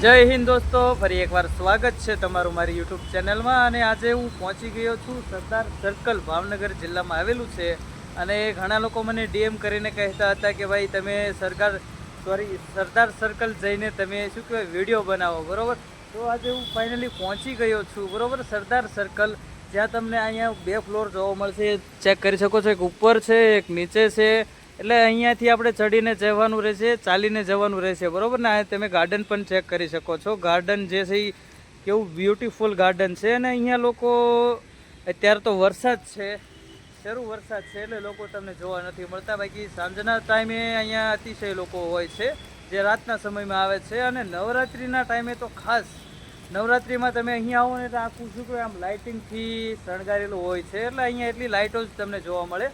જય હિન્દ દોસ્તો, ફરી એકવાર સ્વાગત છે તમારું મારી યુટ્યુબ ચેનલમાં। અને આજે હું પહોંચી ગયો છું સરદાર સર્કલ, ભાવનગર જિલ્લામાં આવેલું છે। અને ઘણા લોકો મને ડીએમ કરીને કહેતા હતા કે ભાઈ તમે સરદાર સર્કલ જઈને તમે શું કહેવાય વિડીયો બનાવો, બરાબર। તો આજે હું ફાઇનલી પહોંચી ગયો છું, બરાબર, સરદાર સર્કલ, જ્યાં તમને અહીંયા 2 ફ્લોર જોવા મળશે। ચેક કરી શકો છો, એક ઉપર છે એક નીચે છે। એટલે અહીંયાથી આપણે ચડીને જવાનું રહેશે, ચાલીને જવાનું રહેશે, બરાબર ને। આ તમે ગાર્ડન પણ ચેક કરી શકો છો। ગાર્ડન જે છે એ કેવું બ્યુટીફુલ ગાર્ડન છે। અને અહીંયા લોકો અત્યારે તો વરસાદ છે, શરૂ વરસાદ છે, એટલે લોકો તમને જોવા નથી મળતા। બાકી સાંજના ટાઈમે અહીંયા અતિશય લોકો હોય છે, જે રાતના સમયમાં આવે છે। અને નવરાત્રિના ટાઈમે તો ખાસ, નવરાત્રિમાં તમે અહીંયા આવો ને એટલે આખું શું કહેવાય આમ લાઇટિંગથી શણગારેલું હોય છે। એટલે અહીંયા એટલી લાઇટો જ તમને જોવા મળે।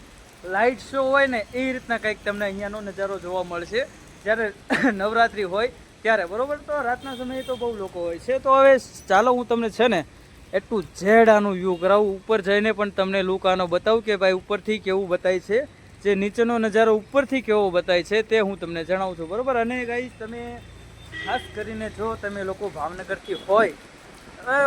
લાઇટ શો હોય ને એ રીતના કંઈક તમને અહીંયાનો નજારો જોવા મળશે જ્યારે નવરાત્રિ હોય ત્યારે, બરાબર। તો રાતના સમયે તો બહુ લોકો હોય છે। તો હવે ચાલો હું તમને છે ને એટલું ઝેડ આનું વ્યૂ કરાવું, ઉપર જઈને પણ તમને લુક આનો બતાવું કે ભાઈ ઉપરથી કેવું બતાય છે, જે નીચેનો નજારો ઉપરથી કેવો બતાય છે તે હું તમને જણાવું છું, બરાબર। અને ગાઈસ તમે ખાસ કરીને જો તમે લોકો ભાવનગરથી હોય,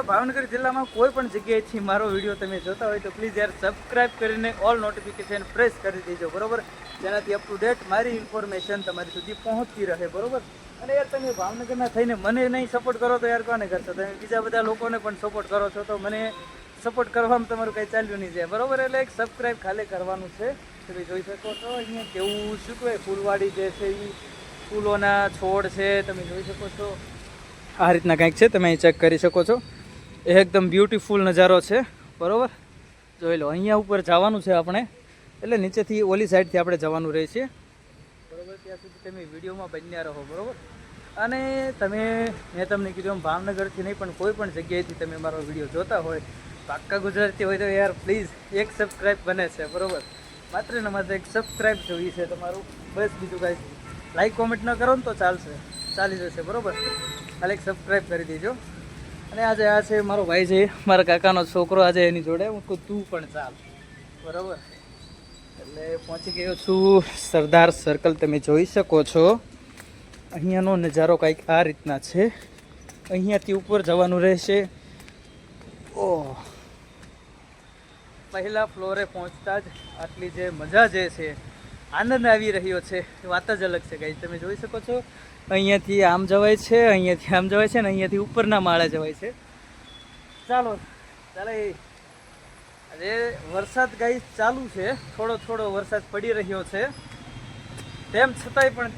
ભાવનગર જિલ્લામાં કોઈ પણ જગ્યાએથી મારો વિડીયો તમે જોતા હોય તો પ્લીઝ યાર સબસ્ક્રાઈબ કરીને ઓલ નોટિફિકેશન પ્રેસ કરી દેજો, બરાબર, જેનાથી અપ ટુ ડેટ મારી ઇન્ફોર્મેશન તમારી સુધી પહોંચતી રહે, બરાબર। અને યાર તમે ભાવનગરના થઈને મને નહીં સપોર્ટ કરો તો યાર કોને કરશો? તમે બીજા બધા લોકોને પણ સપોર્ટ કરો છો તો મને સપોર્ટ કરવામાં તમારું કંઈ ચાલ્યું નહીં જાય, બરાબર। એટલે એક સબસ્ક્રાઈબ ખાલી કરવાનું છે। તમે જોઈ શકો છો અહીંયા કેવું શું કહેવાય ફૂલવાડી જે છે એ ફૂલોના છોડ છે, તમે જોઈ શકો છો આ રીતના કંઈક છે, તમે અહીં ચેક કરી શકો છો। એ એકદમ બ્યુટીફુલ નજારો છે, બરાબર। જોઈ લો અહીંયા ઉપર જવાનું છે આપણે, એટલે નીચેથી ઓલી સાઈડથી આપણે જવાનું રહે છે, બરાબર। ત્યાં સુધી તમે વિડીયોમાં બન્યા રહો, બરાબર। અને મેં તમને કીધું એમ ભાવનગરથી નહીં પણ કોઈ પણ જગ્યાએથી તમે મારો વિડીયો જોતા હોય, પાક્કા ગુજરાતી હોય તો યાર પ્લીઝ એક સબસ્ક્રાઈબ બને છે, બરાબર। માત્ર ને માત્ર એક સબસ્ક્રાઈબ જોઈએ છે તમારું, બસ, બીજું કાંઈ લાઈક કોમેન્ટ ન કરો ને તો ચાલી જશે, બરાબર। ખાલી એક સબસ્ક્રાઈબ કરી દેજો। અને આજે આ છે મારો ભાઈ છે, મારા કાકાનો છોકરો, આજે એની જોડે હું કહું તું પણ ચાલ, બરાબર। એટલે પહોંચી ગયો છું સરદાર સર્કલ, તમે જોઈ શકો છો અહીંયાનો નજારો કંઈક આ રીતના છે। અહીંયાથી ઉપર જવાનું રહેશે। ઓહ, પહેલા ફ્લોરે પહોંચતા જ આટલી જે મજા જે છે, આનંદ આવી રહ્યો છે, એ વાત જ અલગ છે ગાઈસ। તમે જોઈ શકો છો અહીંયાથી આમ જવાય છે, અહીંયાથી આમ જવાય છે, ને અહીંયાથી ઉપરના માળે જવાય છે। ચાલો આજે વરસાદ ગાઈસ ચાલુ છે, થોડો વરસાદ પડી રહ્યો છે, તેમ છતાંય પણ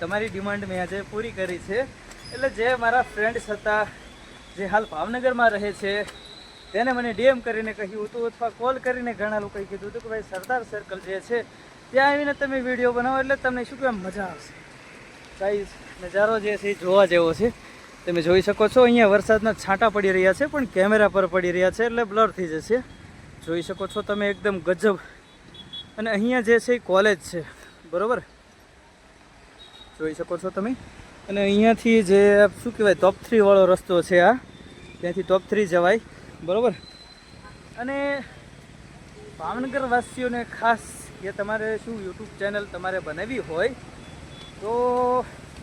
તમારી ડિમાન્ડ મેં આજે પૂરી કરી છે। એટલે જે મારા ફ્રેન્ડ્સ હતા જે હાલ ભાવનગરમાં રહે છે તેને મને ડીએમ કરીને કહ્યું હતું, અથવા કોલ કરીને ઘણા લોકોએ કીધું હતું કે ભાઈ સરદાર સર્કલ જે છે ત્યાં આવીને તમે વિડીયો બનાવો એટલે તમને શું કહેવાય મજા આવશે। ગાઈસ નજારો જે છે એ જોવા જેવો છે, તમે જોઈ શકો છો। અહીંયા વરસાદના છાંટા પડી રહ્યા છે પણ કેમેરા પર પડી રહ્યા છે એટલે બ્લર થઈ જશે, જોઈ શકો છો તમે, એકદમ ગજબ। અને અહીંયા જે છે એ કોલેજ છે, બરાબર, જોઈ શકો છો તમે। અને અહીંયાથી જે શું કહેવાય ટોપ 3 વાળો રસ્તો છે, આ ત્યાંથી ટોપ 3 જવાય, બરાબર। અને ભાવનગર વાસીઓને ખાસ કે તમારે શું યુટ્યુબ ચેનલ તમારે બનાવવી હોય તો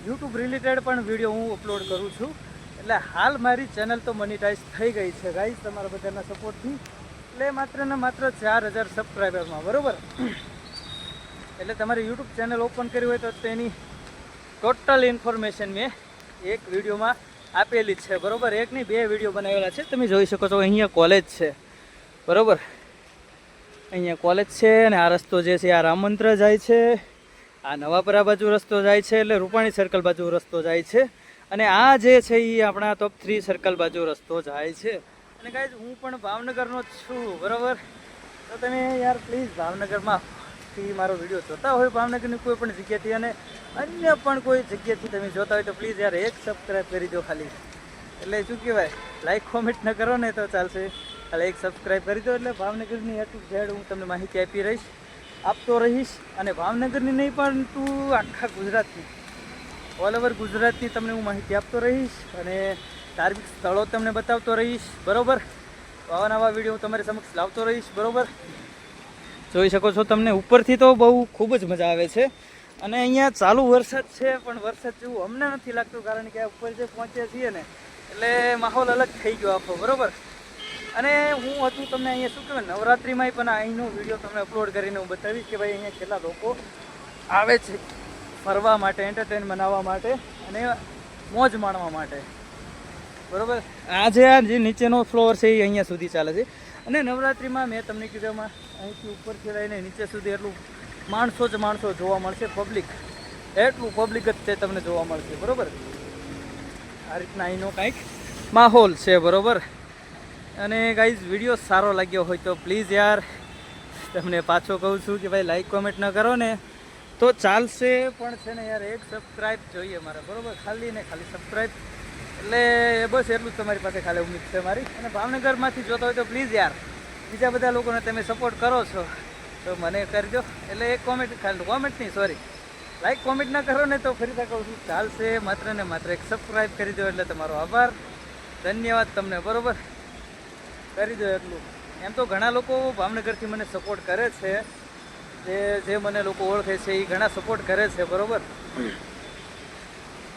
યુટ્યુબ રિલેટેડ પણ વિડીયો હું અપલોડ કરું છું। એટલે હાલ મારી ચેનલ તો મોનિટાઈઝ થઈ ગઈ છે ગાઈસ તમારા બધાના સપોર્ટથી, એટલે માત્ર ને માત્ર 4000 સબસ્ક્રાઈબરમાં, બરાબર। એટલે તમારે યુટ્યુબ ચેનલ ઓપન કરી હોય તો તેની ટોટલ ઇન્ફોર્મેશન મેં એક વિડીયોમાં આપેલી જ છે, બરાબર। 1 નહીં 2 વિડીયો બનાવેલા છે, તમે જોઈ શકો છો। અહીંયા કોલેજ છે, બરાબર, અહીંયા કોલેજ છે। અને આ રસ્તો જે છે આ રામ મંત્ર જાય છે, આ નવાપરા બાજુ રસ્તો જાય છે, એટલે રૂપાણી સર્કલ બાજુ રસ્તો જાય છે। અને આ જે છે એ આપણા ટોપ 3 સર્કલ બાજુ રસ્તો જાય છે। અને ગાઈઝ હું પણ ભાવનગરનો જ છું, બરાબર। તો તમે યાર પ્લીઝ ભાવનગરમાંથી મારો વિડીયો જોતા હોય, ભાવનગરની કોઈ પણ જગ્યાથી અને અન્ય પણ કોઈ જગ્યાથી તમે જોતા હોય તો પ્લીઝ યાર એક સબસ્ક્રાઈબ કરી દો ખાલી। એટલે શું કહેવાય લાઈક કોમેન્ટ ન કરો ને તો ચાલશે, ખાલી એક સબસ્ક્રાઈબ કરી દો એટલે ભાવનગરની એટલું ઝેડ હું તમને માહિતી આપતો રહીશ। અને ભાવનગરની નહીં પણ તું આખા ગુજરાતની, ઓલ ઓવર ગુજરાતની તમને હું માહિતી આપતો રહીશ અને ધાર્મિક સ્થળો તમને બતાવતો રહીશ, બરાબર। નવા વિડીયો હું તમારી સમક્ષ લાવતો રહીશ, બરાબર। જોઈ શકો છો તમને ઉપરથી તો બહુ ખૂબ જ મજા આવે છે। અને અહીંયા ચાલુ વરસાદ છે, પણ વરસાદ જેવું અમને નથી લાગતું, કારણ કે ઉપર જે પહોંચ્યા છીએ ને એટલે માહોલ અલગ થઈ ગયો આખો, બરોબર. અને હું હતું તમને અહીંયા શું કહેવાય નવરાત્રિમાંય પણ અહીંનો વિડીયો તમને અપલોડ કરીને હું બતાવીશ કે ભાઈ અહીંયા કેટલા લોકો આવે છે ફરવા માટે, એન્ટરટેન બનાવવા માટે અને મોજ માણવા માટે, બરોબર. આજે આ જે નીચેનો ફ્લોર છે એ અહીંયા સુધી ચાલે છે. અને નવરાત્રિમાં મેં તમને કીધું એમાં અહીંથી ઉપરથી લઈને નીચે સુધી એટલું માણસો જ માણસો જોવા મળશે, પબ્લિક એટલું પબ્લિક જ તે તમને જોવા મળશે, બરોબર. આ રીતના અહીંનો કંઈક માહોલ છે, બરોબર. અને ગાઈઝ વિડીયો સારો લાગ્યો હોય તો પ્લીઝ યાર તમને પાછો કહું છું કે ભાઈ લાઈક કોમેન્ટ ન કરો ને તો ચાલશે, પણ છે ને યાર એક સબસ્ક્રાઈબ જોઈએ મારે, બરોબર. ખાલી ને ખાલી સબસ્ક્રાઈબ, એટલે બસ એટલું જ તમારી પાસે ખાલી ઉમ્મીદ છે મારી. અને ભાવનગરમાંથી જોતા હોય તો પ્લીઝ યાર બીજા બધા લોકોને તમે સપોર્ટ કરો છો તો મને કરજો. એટલે એક કોમેન્ટ, ખાલી કોમેન્ટ નહીં સોરી લાઈક કોમેન્ટ ના કરો ને તો ફરીથી કહું છું ચાલશે, માત્ર ને માત્ર એક સબસ્ક્રાઈબ કરી દો એટલે તમારો આભાર, ધન્યવાદ તમને, બરોબર. કરી દો એટલું. એમ તો ઘણા લોકો ભાવનગરથી મને સપોર્ટ કરે છે, જે મને લોકો ઓળખે છે એ ઘણા સપોર્ટ કરે છે, બરોબર.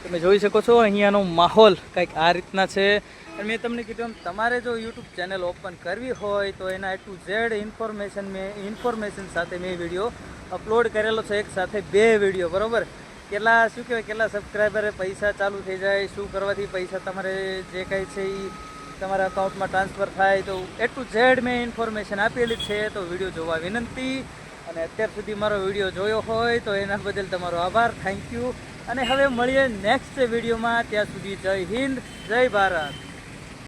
તમે જોઈ શકો છો અહીંયાનો માહોલ કંઈક આ રીતના છે. અને મેં તમને કીધું એમ તમારે જો યુટ્યુબ ચેનલ ઓપન કરવી હોય તો એના A to Z ઇન્ફોર્મેશન સાથે મેં વિડીયો અપલોડ કરેલો છે, એક સાથે 2 વિડીયો, બરોબર. કેટલા શું કહેવાય કેટલા સબસ્ક્રાઈબરે પૈસા ચાલુ થઈ જાય, શું કરવાથી પૈસા તમારે જે કંઈ છે એ તમારા અકાઉન્ટમાં ટ્રાન્સફર થાય, તો A to Z મેં ઇન્ફોર્મેશન આપેલી છે, તો વિડીયો જોવા વિનંતી. અને અત્યાર સુધી મારો વિડીયો જોયો હોય તો એના બદલ તમારો આભાર, થેન્ક યુ. અને હવે મળીએ નેક્સ્ટ વિડીયોમાં, ત્યાં સુધી જય હિન્દ, જય ભારત.